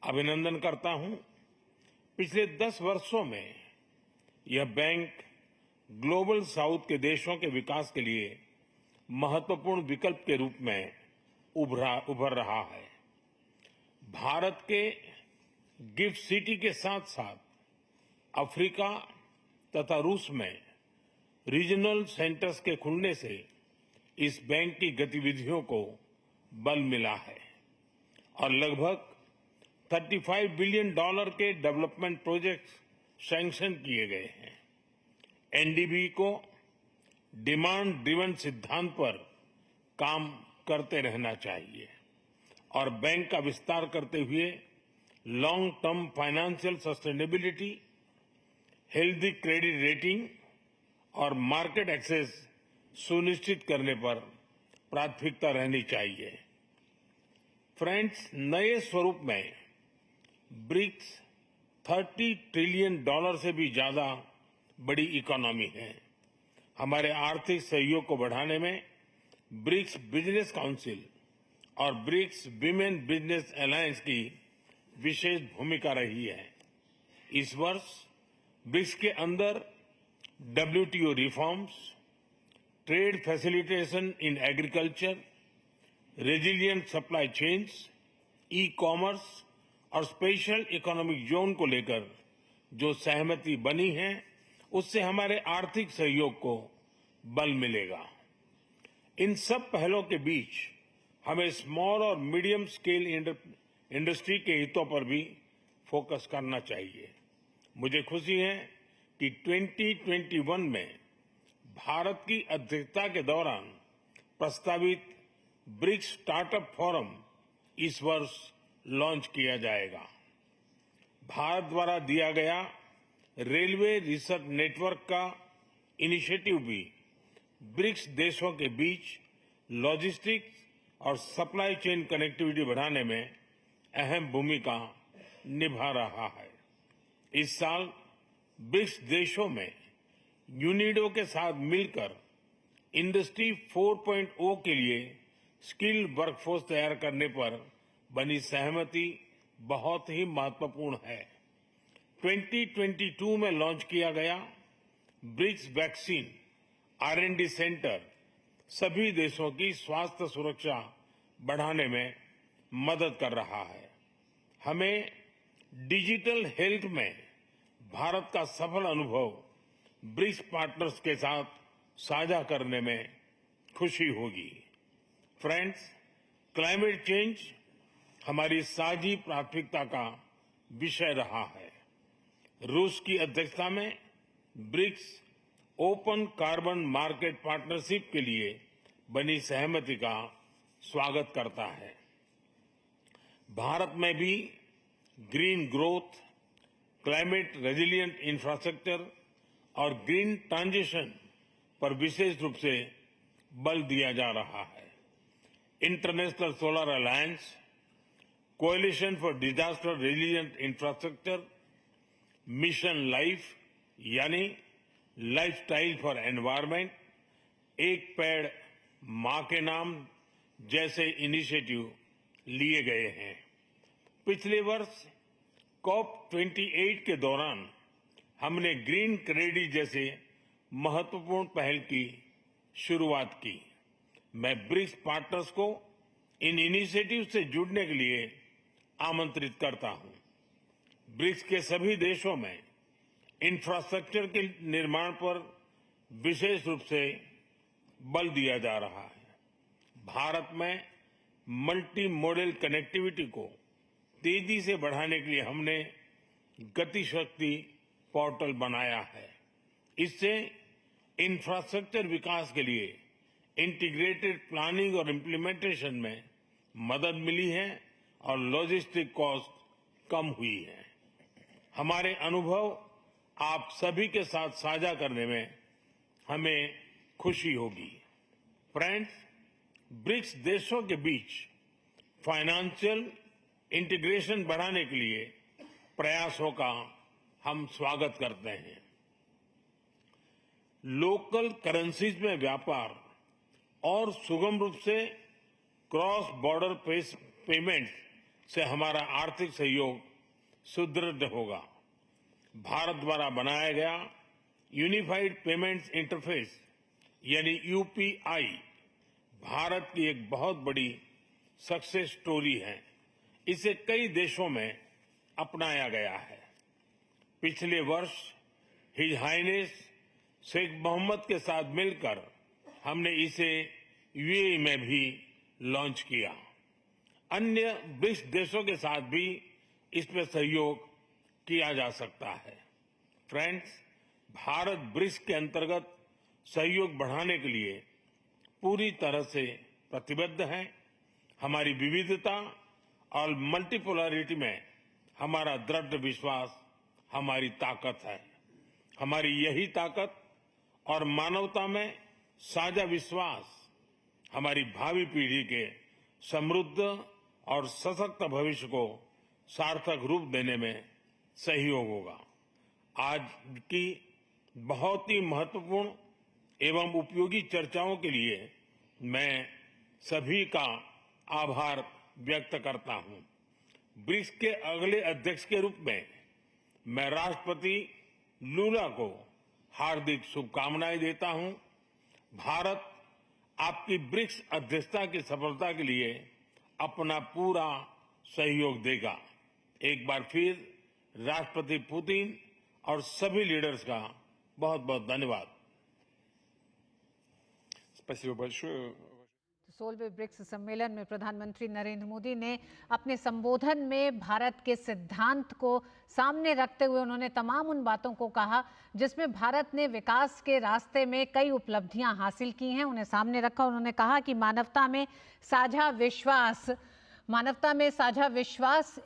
अभिनंदन करता हूं। पिछले 10 वर्षों में यह बैंक ग्लोबल साउथ के देशों के विकास के लिए महत्वपूर्ण विकल्प के रूप में उभर रहा है। भारत के गिफ्ट सिटी के साथ साथ अफ्रीका तथा रूस में रीजनल सेंटर्स के खुलने से इस बैंक की गतिविधियों को बल मिला है और लगभग $35 बिलियन के डेवलपमेंट प्रोजेक्ट्स सैंक्शन किए गए हैं। एनडीबी को डिमांड ड्रिवन सिद्धांत पर काम करते रहना चाहिए और बैंक का विस्तार करते हुए long term financial sustainability, healthy credit rating और मार्केट एक्सेस सुनिश्चित करने पर प्राथमिकता रहनी चाहिए। फ्रेंड्स, नए स्वरूप में ब्रिक्स $30 ट्रिलियन से भी ज्यादा बड़ी इकोनॉमी है। हमारे आर्थिक सहयोग को बढ़ाने में ब्रिक्स बिजनेस काउंसिल और ब्रिक्स विमेन बिजनेस अलायंस की विशेष भूमिका रही है। इस वर्ष ब्रिक्स के अंदर WTO reforms, trade facilitation in agriculture, resilient supply chains, e commerce और स्पेशल इकोनॉमिक जोन को लेकर जो सहमति बनी है, उससे हमारे आर्थिक सहयोग को बल मिलेगा। इन सब पहलों के बीच हमें स्मॉल और मीडियम स्केल इंडस्ट्री के हितों पर भी फोकस करना चाहिए। मुझे खुशी है कि 2021 में भारत की अध्यक्षता के दौरान प्रस्तावित ब्रिक्स स्टार्टअप फोरम इस वर्ष लॉन्च किया जाएगा। भारत द्वारा दिया गया रेलवे रिसर्च नेटवर्क का इनिशिएटिव भी ब्रिक्स देशों के बीच लॉजिस्टिक्स और सप्लाई चेन कनेक्टिविटी बढ़ाने में अहम भूमिका निभा रहा है। इस साल ब्रिक्स देशों में यूनिडो के साथ मिलकर इंडस्ट्री 4.0 के लिए स्किल्ड वर्कफोर्स तैयार करने पर बनी सहमति बहुत ही महत्वपूर्ण है। 2022 में लॉन्च किया गया ब्रिक्स वैक्सीन R&D सेंटर सभी देशों की स्वास्थ्य सुरक्षा बढ़ाने में मदद कर रहा है। हमें डिजिटल हेल्थ में भारत का सफल अनुभव ब्रिक्स पार्टनर्स के साथ साझा करने में खुशी होगी। फ्रेंड्स, क्लाइमेट चेंज हमारी साझी प्राथमिकता का विषय रहा है। रूस की अध्यक्षता में BRICS open carbon market partnership के लिए बनी सहमति का स्वागत करता है। भारत में भी green growth, climate resilient infrastructure और ग्रीन ट्रांजिशन पर विशेष रूप से बल दिया जा रहा है। International solar alliance, coalition for disaster resilient infrastructure, mission life यानी लाइफस्टाइल फॉर एनवायरमेंट, एक पेड़ मां के नाम जैसे इनिशिएटिव लिए गए हैं। पिछले वर्ष COP28 के दौरान हमने ग्रीन क्रेडिट जैसे महत्वपूर्ण पहल की शुरुआत की। मैं ब्रिक्स पार्टनर्स को इन इनिशिएटिव से जुड़ने के लिए आमंत्रित करता हूं। ब्रिक्स के सभी देशों में इंफ्रास्ट्रक्चर के निर्माण पर विशेष रूप से बल दिया जा रहा है। भारत में मल्टी मॉडल कनेक्टिविटी को तेजी से बढ़ाने के लिए हमने गति शक्ति पोर्टल बनाया है। इससे इंफ्रास्ट्रक्चर विकास के लिए इंटीग्रेटेड प्लानिंग और इम्प्लीमेंटेशन में मदद मिली है और लॉजिस्टिक कॉस्ट कम हुई है। हमारे अनुभव आप सभी के साथ साझा करने में हमें खुशी होगी। फ्रेंड्स, ब्रिक्स देशों के बीच फाइनेंशियल इंटीग्रेशन बढ़ाने के लिए प्रयासों का हम स्वागत करते हैं। लोकल करेंसीज में व्यापार और सुगम रूप से क्रॉस बॉर्डर पेमेंट्स से हमारा आर्थिक सहयोग सुदृढ़ होगा। भारत द्वारा बनाया गया यूनिफाइड पेमेंट्स इंटरफेस यानी यूपीआई भारत की एक बहुत बड़ी सक्सेस स्टोरी है। इसे कई देशों में अपनाया गया है। पिछले वर्ष हिज हाइनेस शेख मोहम्मद के साथ मिलकर हमने इसे यूएई में भी लॉन्च किया। अन्य ब्रिक्स देशों के साथ भी इसमें सहयोग किया जा सकता है। फ्रेंड्स, भारत ब्रिक्स के अंतर्गत सहयोग बढ़ाने के लिए पूरी तरह से प्रतिबद्ध है। हमारी विविधता और मल्टीपोलरिटी में हमारा दृढ़ विश्वास हमारी ताकत है। हमारी यही ताकत और मानवता में साझा विश्वास हमारी भावी पीढ़ी के समृद्ध और सशक्त भविष्य को सार्थक रूप देने में सहयोग होगा। आज की बहुत ही महत्वपूर्ण एवं उपयोगी चर्चाओं के लिए मैं सभी का आभार व्यक्त करता हूं। ब्रिक्स के अगले अध्यक्ष के रूप में मैं राष्ट्रपति लूला को हार्दिक शुभकामनाएं देता हूं। भारत आपकी ब्रिक्स अध्यक्षता की सफलता के लिए अपना पूरा सहयोग देगा। एक बार फिर राष्ट्रपति पुतिन और सभी लीडर्स का बहुत बहुत धन्यवाद। Спасибо большое. 16वें ब्रिक्स सम्मेलन में प्रधानमंत्री नरेंद्र मोदी ने अपने संबोधन में भारत के सिद्धांत को सामने रखते हुए उन्होंने तमाम उन बातों को कहा जिसमें भारत ने विकास के रास्ते में कई उपलब्धियां हासिल की हैं, उन्हें सामने रखा। उन्होंने कहा कि मानवता में साझा विश्वास